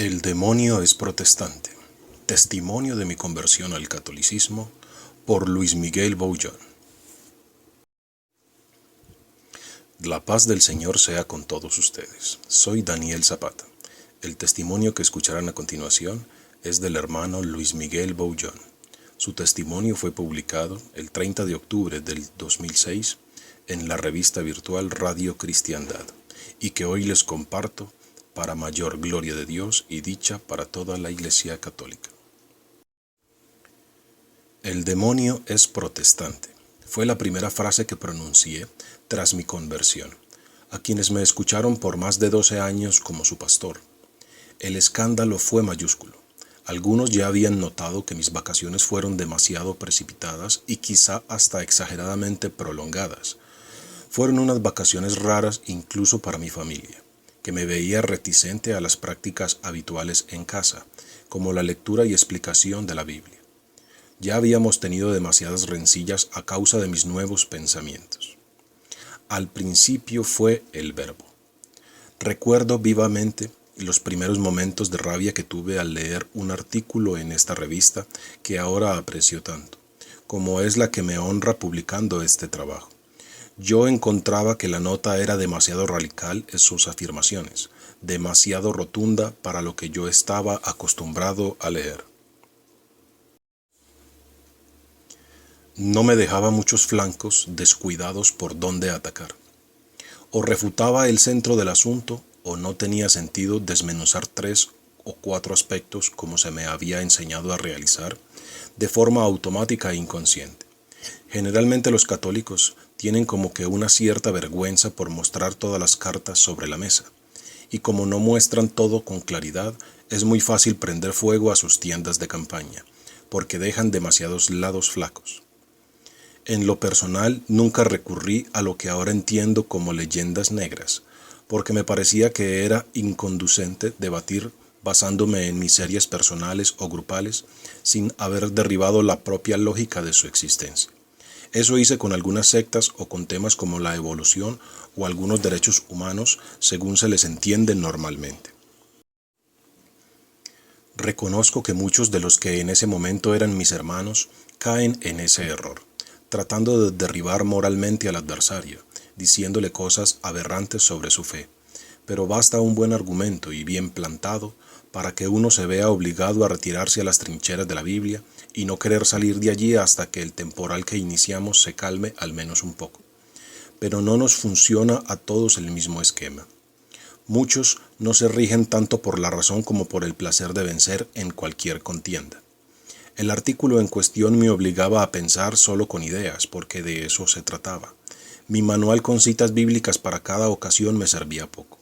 El demonio es protestante. Testimonio de mi conversión al catolicismo por Luis Miguel Boullón. La paz del Señor sea con todos ustedes. Soy Daniel Zapata. El testimonio que escucharán a continuación es del hermano Luis Miguel Boullón. Su testimonio fue publicado el 30 de octubre del 2006 en la revista virtual Radio Cristiandad y que hoy les comparto para mayor gloria de Dios y dicha para toda la Iglesia Católica. El demonio es protestante. Fue la primera frase que pronuncié tras mi conversión, a quienes me escucharon por más de 12 años como su pastor. El escándalo fue mayúsculo. Algunos ya habían notado que mis vacaciones fueron demasiado precipitadas y quizá hasta exageradamente prolongadas. Fueron unas vacaciones raras incluso para mi familia, que me veía reticente a las prácticas habituales en casa, como la lectura y explicación de la Biblia. Ya habíamos tenido demasiadas rencillas a causa de mis nuevos pensamientos. Al principio fue el verbo. Recuerdo vivamente los primeros momentos de rabia que tuve al leer un artículo en esta revista que ahora aprecio tanto, como es la que me honra publicando este trabajo. Yo encontraba que la nota era demasiado radical en sus afirmaciones, demasiado rotunda para lo que yo estaba acostumbrado a leer. No me dejaba muchos flancos descuidados por dónde atacar. O refutaba el centro del asunto o no tenía sentido desmenuzar 3 o 4 aspectos como se me había enseñado a realizar de forma automática e inconsciente. Generalmente los católicos tienen como que una cierta vergüenza por mostrar todas las cartas sobre la mesa, y como no muestran todo con claridad, es muy fácil prender fuego a sus tiendas de campaña, porque dejan demasiados lados flacos. En lo personal, nunca recurrí a lo que ahora entiendo como leyendas negras, porque me parecía que era inconducente debatir basándome en miserias personales o grupales sin haber derribado la propia lógica de su existencia. Eso hice con algunas sectas o con temas como la evolución o algunos derechos humanos según se les entiende normalmente. Reconozco que muchos de los que en ese momento eran mis hermanos caen en ese error, tratando de derribar moralmente al adversario, diciéndole cosas aberrantes sobre su fe. Pero basta un buen argumento y bien plantado para que uno se vea obligado a retirarse a las trincheras de la Biblia y no querer salir de allí hasta que el temporal que iniciamos se calme al menos un poco. Pero no nos funciona a todos el mismo esquema. Muchos no se rigen tanto por la razón como por el placer de vencer en cualquier contienda. El artículo en cuestión me obligaba a pensar solo con ideas, porque de eso se trataba. Mi manual con citas bíblicas para cada ocasión me servía poco.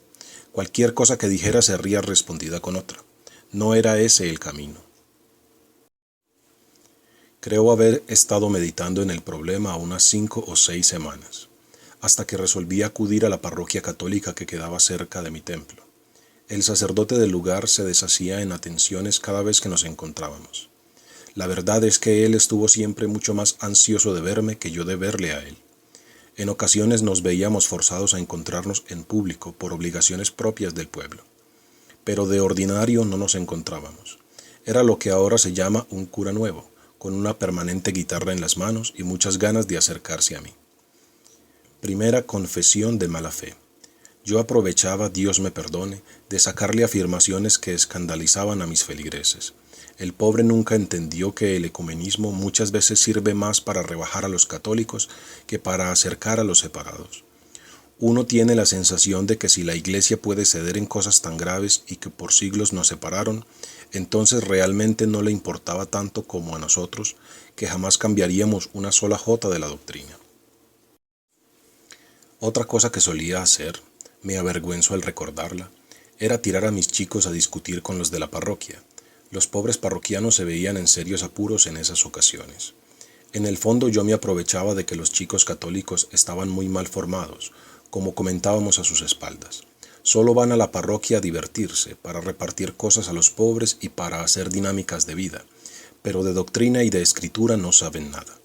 Cualquier cosa que dijera sería respondida con otra. No era ese el camino. Creo haber estado meditando en el problema unas 5 o 6 semanas, hasta que resolví acudir a la parroquia católica que quedaba cerca de mi templo. El sacerdote del lugar se deshacía en atenciones cada vez que nos encontrábamos. La verdad es que él estuvo siempre mucho más ansioso de verme que yo de verle a él. En ocasiones nos veíamos forzados a encontrarnos en público por obligaciones propias del pueblo. Pero de ordinario no nos encontrábamos. Era lo que ahora se llama un cura nuevo, con una permanente guitarra en las manos y muchas ganas de acercarse a mí. Primera confesión de mala fe. Yo aprovechaba, Dios me perdone, de sacarle afirmaciones que escandalizaban a mis feligreses. El pobre nunca entendió que el ecumenismo muchas veces sirve más para rebajar a los católicos que para acercar a los separados. Uno tiene la sensación de que si la Iglesia puede ceder en cosas tan graves y que por siglos nos separaron, entonces realmente no le importaba tanto como a nosotros, que jamás cambiaríamos una sola jota de la doctrina. Otra cosa que solía hacer, me avergüenzo al recordarla, era tirar a mis chicos a discutir con los de la parroquia. Los pobres parroquianos se veían en serios apuros en esas ocasiones. En el fondo yo me aprovechaba de que los chicos católicos estaban muy mal formados, como comentábamos a sus espaldas. Solo van a la parroquia a divertirse, para repartir cosas a los pobres y para hacer dinámicas de vida, pero de doctrina y de escritura no saben nada.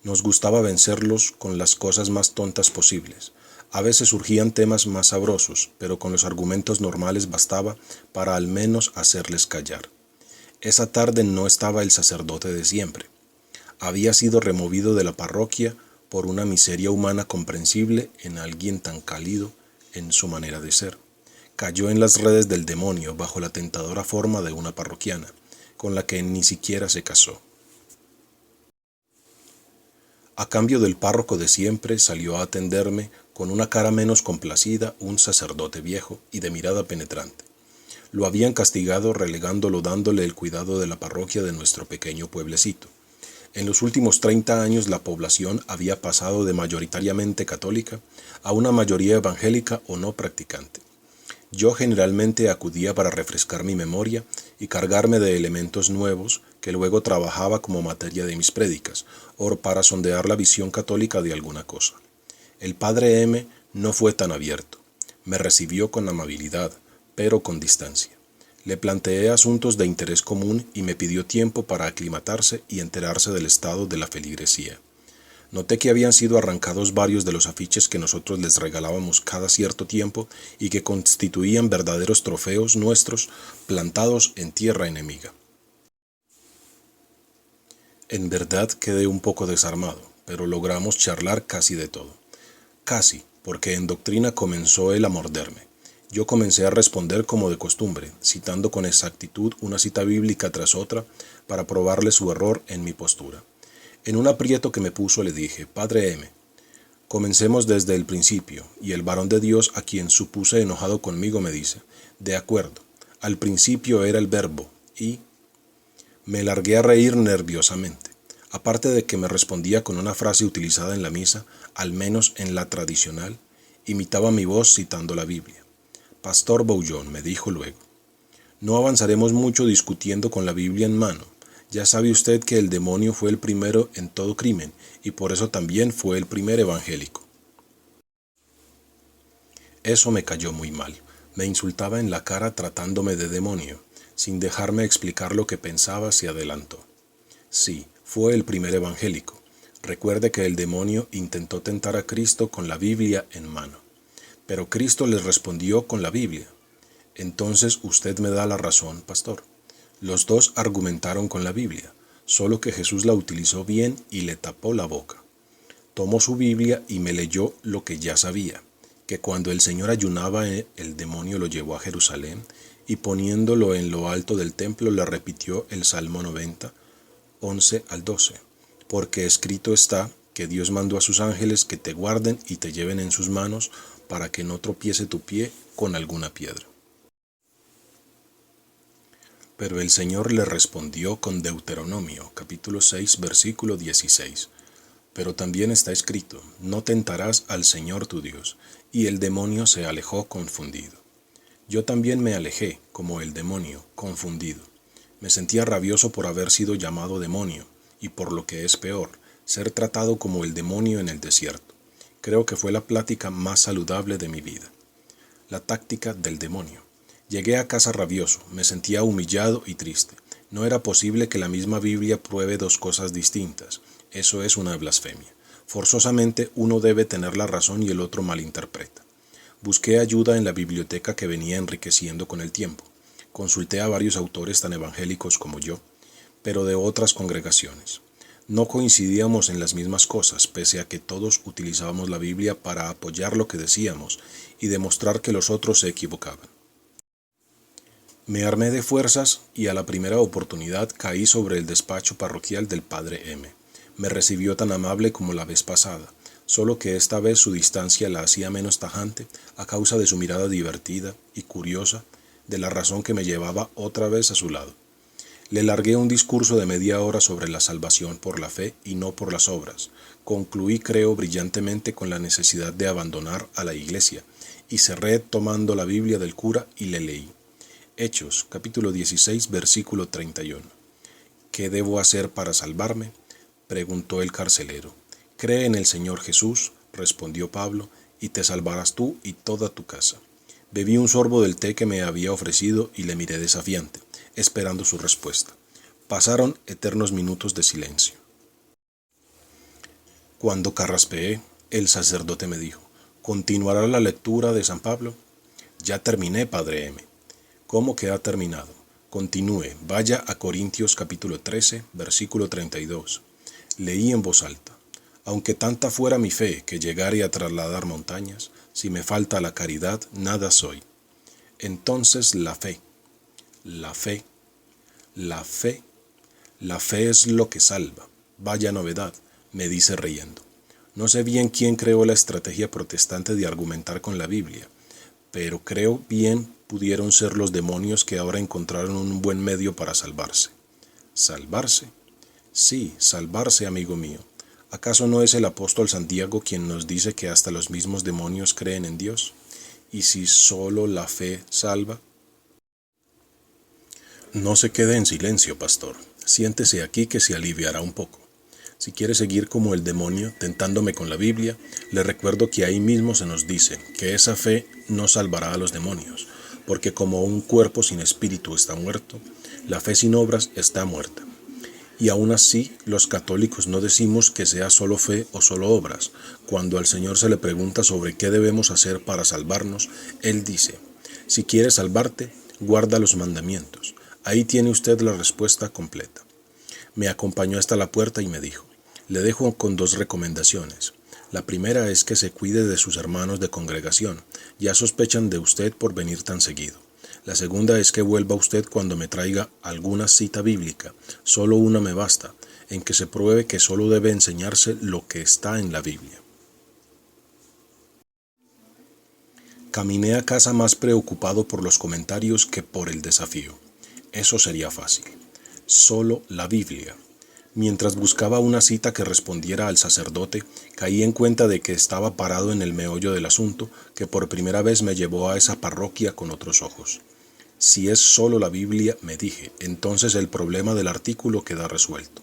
Nos gustaba vencerlos con las cosas más tontas posibles, A veces surgían temas más sabrosos, pero con los argumentos normales bastaba para al menos hacerles callar. Esa tarde no estaba el sacerdote de siempre. Había sido removido de la parroquia por una miseria humana comprensible en alguien tan cálido en su manera de ser. Cayó en las redes del demonio bajo la tentadora forma de una parroquiana, con la que ni siquiera se casó. A cambio del párroco de siempre salió a atenderme con una cara menos complacida un sacerdote viejo y de mirada penetrante. Lo habían castigado relegándolo dándole el cuidado de la parroquia de nuestro pequeño pueblecito. En los últimos 30 años la población había pasado de mayoritariamente católica a una mayoría evangélica o no practicante. Yo generalmente acudía para refrescar mi memoria y cargarme de elementos nuevos que luego trabajaba como materia de mis prédicas, o para sondear la visión católica de alguna cosa. El padre M. no fue tan abierto. Me recibió con amabilidad, pero con distancia. Le planteé asuntos de interés común y me pidió tiempo para aclimatarse y enterarse del estado de la feligresía. Noté que habían sido arrancados varios de los afiches que nosotros les regalábamos cada cierto tiempo y que constituían verdaderos trofeos nuestros plantados en tierra enemiga. En verdad quedé un poco desarmado, pero logramos charlar casi de todo. Casi, porque en doctrina comenzó él a morderme. Yo comencé a responder como de costumbre, citando con exactitud una cita bíblica tras otra para probarle su error en mi postura. En un aprieto que me puso le dije: Padre M., comencemos desde el principio, y el varón de Dios, a quien supuse enojado conmigo, me dice: de acuerdo, al principio era el verbo, y... Me largué a reír nerviosamente. Aparte de que me respondía con una frase utilizada en la misa, al menos en la tradicional, imitaba mi voz citando la Biblia. Pastor Bouillon, me dijo luego, no avanzaremos mucho discutiendo con la Biblia en mano. Ya sabe usted que el demonio fue el primero en todo crimen, y por eso también fue el primer evangélico. Eso me cayó muy mal. Me insultaba en la cara tratándome de demonio. Sin dejarme explicar lo que pensaba, se adelantó. Sí, fue el primer evangélico. Recuerde que el demonio intentó tentar a Cristo con la Biblia en mano. Pero Cristo les respondió con la Biblia. Entonces usted me da la razón, pastor. Los dos argumentaron con la Biblia, solo que Jesús la utilizó bien y le tapó la boca. Tomó su Biblia y me leyó lo que ya sabía, que cuando el Señor ayunaba, el demonio lo llevó a Jerusalén y poniéndolo en lo alto del templo le repitió el Salmo 90, 11 al 12, porque escrito está que Dios mandó a sus ángeles que te guarden y te lleven en sus manos para que no tropiece tu pie con alguna piedra. Pero el Señor le respondió con Deuteronomio, capítulo 6, versículo 16. Pero también está escrito, no tentarás al Señor tu Dios, y el demonio se alejó confundido. Yo también me alejé, como el demonio, confundido. Me sentía rabioso por haber sido llamado demonio, y por lo que es peor, ser tratado como el demonio en el desierto. Creo que fue la plática más saludable de mi vida. La táctica del demonio. Llegué a casa rabioso, me sentía humillado y triste. No era posible que la misma Biblia pruebe dos cosas distintas. Eso es una blasfemia. Forzosamente uno debe tener la razón y el otro malinterpreta. Busqué ayuda en la biblioteca que venía enriqueciendo con el tiempo. Consulté a varios autores tan evangélicos como yo, pero de otras congregaciones. No coincidíamos en las mismas cosas, pese a que todos utilizábamos la Biblia para apoyar lo que decíamos y demostrar que los otros se equivocaban. Me armé de fuerzas y a la primera oportunidad caí sobre el despacho parroquial del padre M. Me recibió tan amable como la vez pasada, solo que esta vez su distancia la hacía menos tajante a causa de su mirada divertida y curiosa, de la razón que me llevaba otra vez a su lado. Le largué un discurso de media hora sobre la salvación por la fe y no por las obras. Concluí, creo, brillantemente con la necesidad de abandonar a la iglesia, y cerré tomando la Biblia del cura y le leí. Hechos, capítulo 16, versículo 31. ¿Qué debo hacer para salvarme?, preguntó el carcelero. Cree en el Señor Jesús, respondió Pablo, y te salvarás tú y toda tu casa. Bebí un sorbo del té que me había ofrecido y le miré desafiante, esperando su respuesta. Pasaron eternos minutos de silencio. Cuando carraspeé, el sacerdote me dijo, ¿Continuará la lectura de San Pablo? Ya terminé, Padre M. ¿Cómo que ha terminado? Continúe, vaya a Corintios capítulo 13, versículo 32. Leí en voz alta. Aunque tanta fuera mi fe que llegare a trasladar montañas, si me falta la caridad, nada soy. Entonces la fe, la fe, la fe, la fe es lo que salva. Vaya novedad, me dice riendo. No sé bien quién creó la estrategia protestante de argumentar con la Biblia, pero creo bien pudieron ser los demonios que ahora encontraron un buen medio para salvarse. ¿Salvarse? Sí, salvarse, amigo mío. ¿Acaso no es el apóstol Santiago quien nos dice que hasta los mismos demonios creen en Dios? ¿Y si solo la fe salva? No se quede en silencio, pastor. Siéntese aquí que se aliviará un poco. Si quiere seguir como el demonio, tentándome con la Biblia, le recuerdo que ahí mismo se nos dice que esa fe no salvará a los demonios, porque como un cuerpo sin espíritu está muerto, la fe sin obras está muerta. Y aún así, los católicos no decimos que sea solo fe o solo obras. Cuando al Señor se le pregunta sobre qué debemos hacer para salvarnos, Él dice, si quieres salvarte, guarda los mandamientos. Ahí tiene usted la respuesta completa. Me acompañó hasta la puerta y me dijo, le dejo con 2 recomendaciones. La primera es que se cuide de sus hermanos de congregación. Ya sospechan de usted por venir tan seguido. La segunda es que vuelva usted cuando me traiga alguna cita bíblica. Solo una me basta, en que se pruebe que solo debe enseñarse lo que está en la Biblia. Caminé a casa más preocupado por los comentarios que por el desafío. Eso sería fácil. Solo la Biblia. Mientras buscaba una cita que respondiera al sacerdote, caí en cuenta de que estaba parado en el meollo del asunto, que por primera vez me llevó a esa parroquia con otros ojos. Si es solo la Biblia, me dije, entonces el problema del artículo queda resuelto.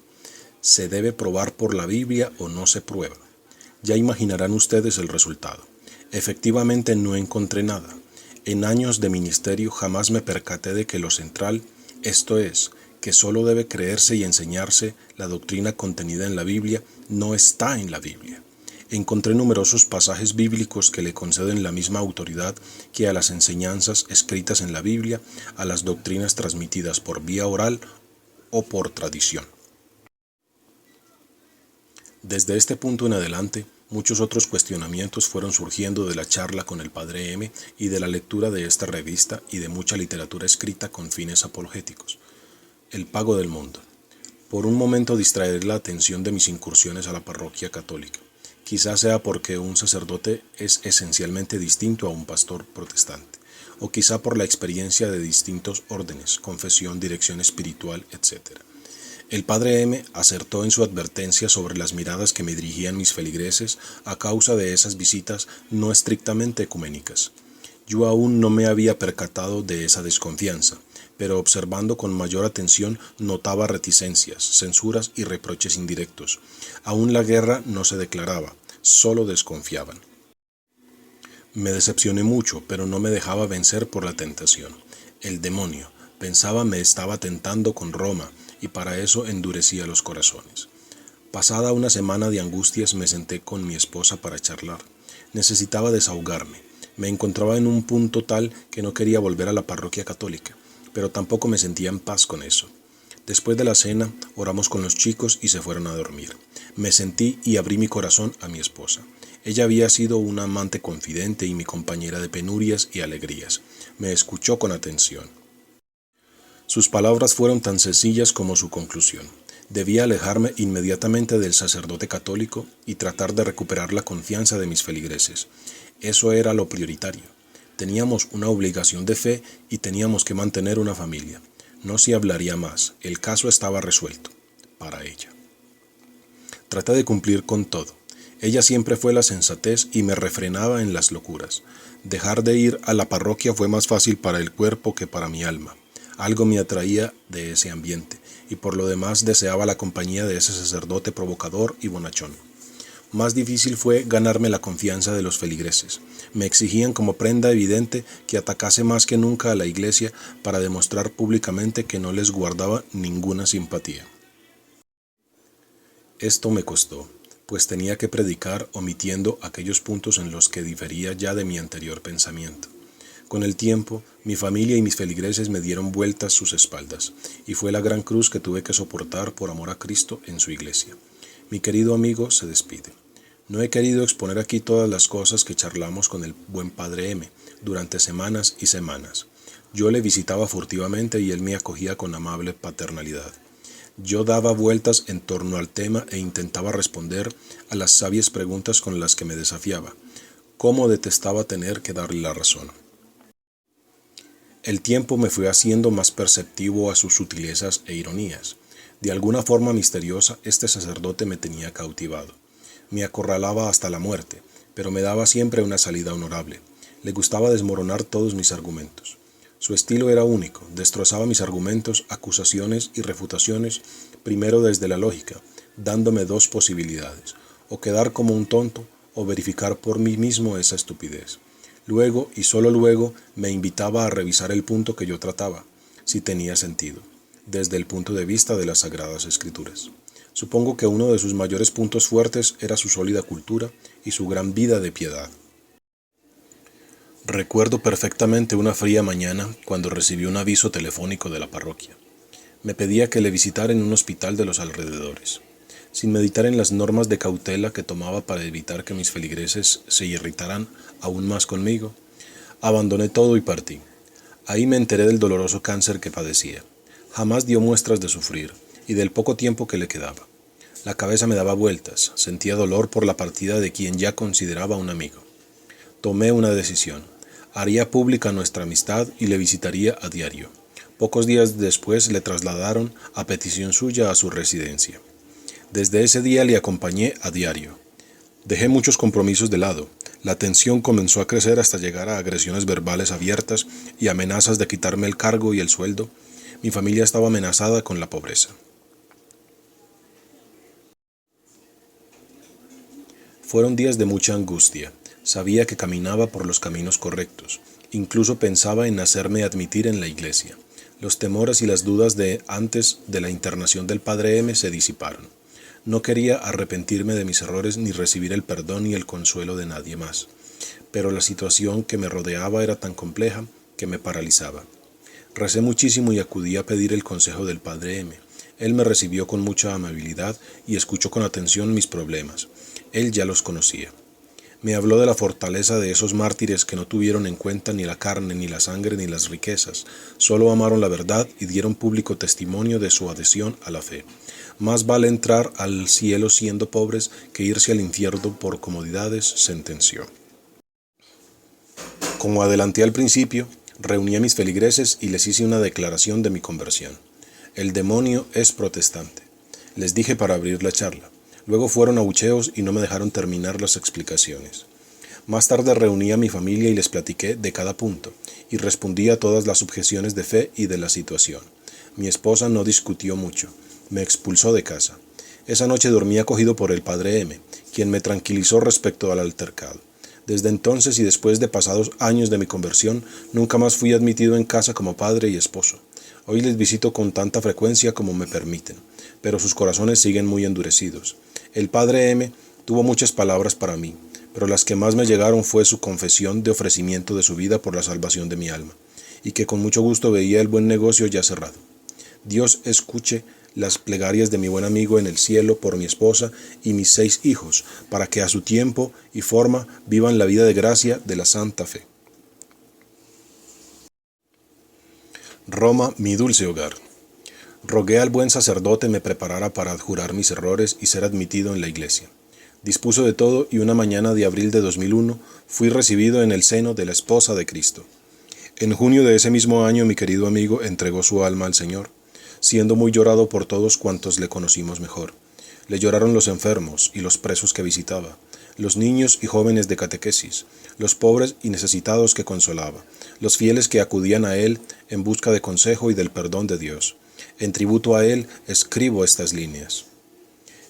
¿Se debe probar por la Biblia o no se prueba? Ya imaginarán ustedes el resultado. Efectivamente no encontré nada. En años de ministerio jamás me percaté de que lo central, esto es, que solo debe creerse y enseñarse la doctrina contenida en la Biblia, no está en la Biblia. Encontré numerosos pasajes bíblicos que le conceden la misma autoridad que a las enseñanzas escritas en la Biblia, a las doctrinas transmitidas por vía oral o por tradición. Desde este punto en adelante, muchos otros cuestionamientos fueron surgiendo de la charla con el Padre M y de la lectura de esta revista y de mucha literatura escrita con fines apologéticos. El pago del mundo. Por un momento distraer la atención de mis incursiones a la parroquia católica. Quizás sea porque un sacerdote es esencialmente distinto a un pastor protestante, o quizá por la experiencia de distintos órdenes, confesión, dirección espiritual, etc. El Padre M acertó en su advertencia sobre las miradas que me dirigían mis feligreses a causa de esas visitas no estrictamente ecuménicas. Yo aún no me había percatado de esa desconfianza, pero observando con mayor atención notaba reticencias, censuras y reproches indirectos. Aún la guerra no se declaraba, solo desconfiaban. Me decepcioné mucho, pero no me dejaba vencer por la tentación. El demonio, pensaba, me estaba tentando con Roma, y para eso endurecía los corazones. Pasada una semana de angustias me senté con mi esposa para charlar. Necesitaba desahogarme. Me encontraba en un punto tal que no quería volver a la parroquia católica, pero tampoco me sentía en paz con eso. Después de la cena, oramos con los chicos y se fueron a dormir. Me sentí y abrí mi corazón a mi esposa. Ella había sido una amante confidente y mi compañera de penurias y alegrías. Me escuchó con atención. Sus palabras fueron tan sencillas como su conclusión. Debía alejarme inmediatamente del sacerdote católico y tratar de recuperar la confianza de mis feligreses. Eso era lo prioritario. Teníamos una obligación de fe y teníamos que mantener una familia. No se hablaría más. El caso estaba resuelto. Para ella. Traté de cumplir con todo. Ella siempre fue la sensatez y me refrenaba en las locuras. Dejar de ir a la parroquia fue más fácil para el cuerpo que para mi alma. Algo me atraía de ese ambiente, y por lo demás deseaba la compañía de ese sacerdote provocador y bonachón. Más difícil fue ganarme la confianza de los feligreses. Me exigían como prenda evidente que atacase más que nunca a la iglesia para demostrar públicamente que no les guardaba ninguna simpatía. Esto me costó. pues tenía que predicar omitiendo aquellos puntos en los que difería ya de mi anterior pensamiento. Con el tiempo, mi familia y mis feligreses me dieron vueltas sus espaldas, y fue la gran cruz que tuve que soportar por amor a Cristo en su iglesia. Mi querido amigo se despide. No he querido exponer aquí todas las cosas que charlamos con el buen Padre M. durante semanas y semanas. Yo le visitaba furtivamente y él me acogía con amable paternalidad. Yo daba vueltas en torno al tema e intentaba responder a las sabias preguntas con las que me desafiaba. Cómo detestaba tener que darle la razón. El tiempo me fue haciendo más perceptivo a sus sutilezas e ironías. De alguna forma misteriosa, este sacerdote me tenía cautivado. Me acorralaba hasta la muerte, pero me daba siempre una salida honorable. Le gustaba desmoronar todos mis argumentos. Su estilo era único, destrozaba mis argumentos, acusaciones y refutaciones, primero desde la lógica, dándome dos posibilidades, o quedar como un tonto, o verificar por mí mismo esa estupidez. Luego, y solo luego, me invitaba a revisar el punto que yo trataba, si tenía sentido, desde el punto de vista de las Sagradas Escrituras. Supongo que uno de sus mayores puntos fuertes era su sólida cultura y su gran vida de piedad. Recuerdo perfectamente una fría mañana cuando recibí un aviso telefónico de la parroquia. Me pedía que le visitara en un hospital de los alrededores. Sin meditar en las normas de cautela que tomaba para evitar que mis feligreses se irritaran aún más conmigo, abandoné todo y partí. Ahí me enteré del doloroso cáncer que padecía. Jamás dio muestras de sufrir y del poco tiempo que le quedaba. La cabeza me daba vueltas, sentía dolor por la partida de quien ya consideraba un amigo. Tomé una decisión. Haría pública nuestra amistad y le visitaría a diario. Pocos días después le trasladaron, a petición suya, a su residencia. Desde ese día le acompañé a diario. Dejé muchos compromisos de lado. La tensión comenzó a crecer hasta llegar a agresiones verbales abiertas y amenazas de quitarme el cargo y el sueldo. Mi familia estaba amenazada con la pobreza. Fueron días de mucha angustia. Sabía que caminaba por los caminos correctos. Incluso pensaba en hacerme admitir en la iglesia. Los temores y las dudas de antes de la internación del Padre M se disiparon. No quería arrepentirme de mis errores ni recibir el perdón ni el consuelo de nadie más. Pero la situación que me rodeaba era tan compleja que me paralizaba. Recé muchísimo y acudí a pedir el consejo del Padre M. Él me recibió con mucha amabilidad y escuchó con atención mis problemas. Él ya los conocía. Me habló de la fortaleza de esos mártires que no tuvieron en cuenta ni la carne, ni la sangre, ni las riquezas. Solo amaron la verdad y dieron público testimonio de su adhesión a la fe. Más vale entrar al cielo siendo pobres que irse al infierno por comodidades, sentenció. Como adelanté al principio, reuní a mis feligreses y les hice una declaración de mi conversión. El demonio es protestante, les dije para abrir la charla. Luego fueron abucheos y no me dejaron terminar las explicaciones. Más tarde reuní a mi familia y les platiqué de cada punto, y respondí a todas las objeciones de fe y de la situación. Mi esposa no discutió mucho, me expulsó de casa. Esa noche dormí acogido por el Padre M, quien me tranquilizó respecto al altercado. Desde entonces y después de pasados años de mi conversión, nunca más fui admitido en casa como padre y esposo. Hoy les visito con tanta frecuencia como me permiten, pero sus corazones siguen muy endurecidos. El Padre M tuvo muchas palabras para mí, pero las que más me llegaron fue su confesión de ofrecimiento de su vida por la salvación de mi alma, y que con mucho gusto veía el buen negocio ya cerrado. Dios escuche las plegarias de mi buen amigo en el cielo por mi esposa y mis 6 hijos, para que a su tiempo y forma vivan la vida de gracia de la santa fe. Roma, mi dulce hogar. Rogué al buen sacerdote me preparara para adjurar mis errores y ser admitido en la iglesia. Dispuso de todo y una mañana de abril de 2001 fui recibido en el seno de la esposa de Cristo. En junio de ese mismo año mi querido amigo entregó su alma al Señor, siendo muy llorado por todos cuantos le conocimos mejor. Le lloraron los enfermos y los presos que visitaba, los niños y jóvenes de catequesis, los pobres y necesitados que consolaba, los fieles que acudían a él en busca de consejo y del perdón de Dios. En tributo a él escribo estas líneas.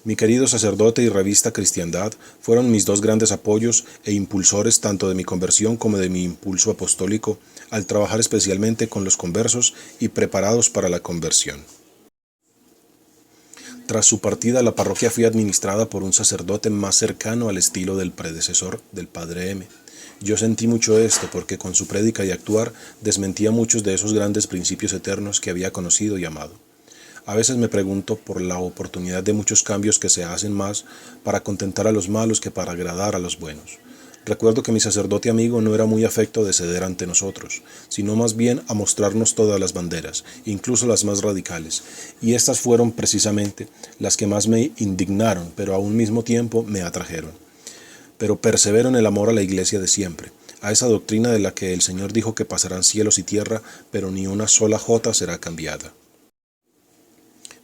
Mi querido sacerdote y revista Cristiandad fueron mis 2 grandes apoyos e impulsores tanto de mi conversión como de mi impulso apostólico al trabajar especialmente con los conversos y preparados para la conversión. Tras su partida, la parroquia fue administrada por un sacerdote más cercano al estilo del predecesor del padre M. Yo sentí mucho esto porque con su prédica y actuar desmentía muchos de esos grandes principios eternos que había conocido y amado. A veces me pregunto por la oportunidad de muchos cambios que se hacen más para contentar a los malos que para agradar a los buenos. Recuerdo que mi sacerdote amigo no era muy afecto de ceder ante nosotros, sino más bien a mostrarnos todas las banderas, incluso las más radicales, y estas fueron precisamente las que más me indignaron, pero a un mismo tiempo me atrajeron. Pero persevero en el amor a la iglesia de siempre, a esa doctrina de la que el Señor dijo que pasarán cielos y tierra, pero ni una sola jota será cambiada.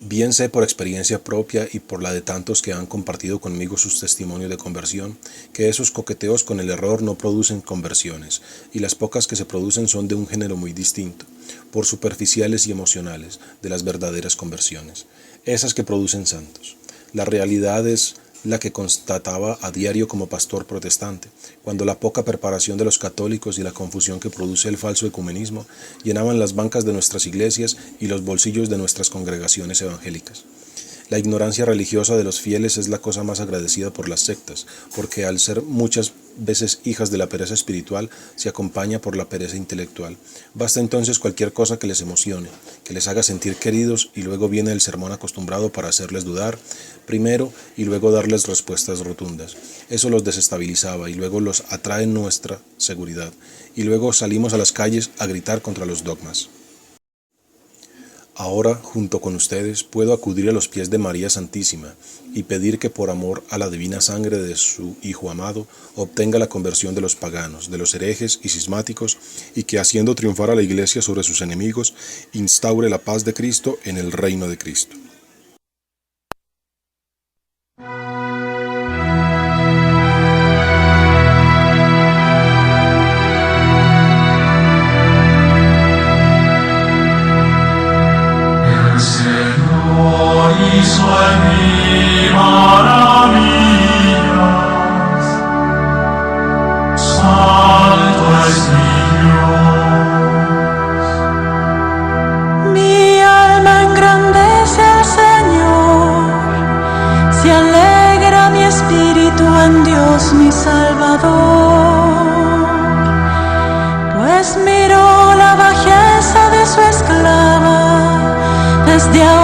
Bien sé por experiencia propia y por la de tantos que han compartido conmigo sus testimonios de conversión, que esos coqueteos con el error no producen conversiones, y las pocas que se producen son de un género muy distinto, por superficiales y emocionales, de las verdaderas conversiones, esas que producen santos. La realidad es la que constataba a diario como pastor protestante, cuando la poca preparación de los católicos y la confusión que produce el falso ecumenismo llenaban las bancas de nuestras iglesias y los bolsillos de nuestras congregaciones evangélicas. La ignorancia religiosa de los fieles es la cosa más agradecida por las sectas, porque al ser muchas veces hijas de la pereza espiritual, se acompaña por la pereza intelectual. Basta entonces cualquier cosa que les emocione, que les haga sentir queridos, y luego viene el sermón acostumbrado para hacerles dudar, primero, y luego darles respuestas rotundas. Eso los desestabilizaba, y luego los atrae nuestra seguridad, y luego salimos a las calles a gritar contra los dogmas. Ahora, junto con ustedes, puedo acudir a los pies de María Santísima y pedir que por amor a la divina sangre de su Hijo amado, obtenga la conversión de los paganos, de los herejes y cismáticos, y que, haciendo triunfar a la Iglesia sobre sus enemigos, instaure la paz de Cristo en el reino de Cristo. Hizo en mí maravillas, santo es mi Dios. Mi alma engrandece al Señor, se alegra mi espíritu en Dios mi Salvador, pues miró la bajeza de su esclava desde ahora.